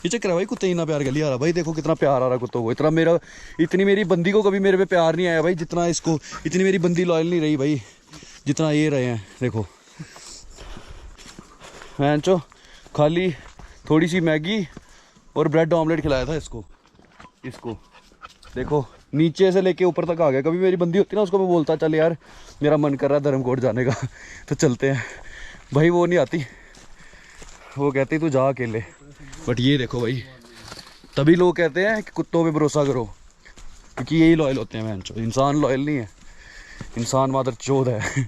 ये चक्कर है भाई, कुत्ते इतना प्यार कर लिया रहा भाई। देखो कितना प्यार आ रहा कुत्तों को, इतनी मेरी बंदी को कभी मेरे पे प्यार नहीं आया भाई जितना इसको। इतनी मेरी बंदी लॉयल नहीं रही भाई जितना ये रहे हैं। देखो मैंचो खाली थोड़ी सी मैगी और ब्रेड ऑमलेट खिलाया था इसको देखो नीचे से लेके ऊपर तक आ गया। कभी मेरी बंदी होती ना उसको मैं बोलता चल यार मेरा मन कर रहा है धर्मकोट जाने का तो चलते हैं भाई, वो नहीं आती, वो कहती तू जा अकेले। बट ये देखो भाई, तभी लोग कहते हैं कि कुत्तों पे भरोसा करो क्योंकि यही लॉयल होते हैं। इंसान लॉयल नहीं है, इंसान मात्र चोद है।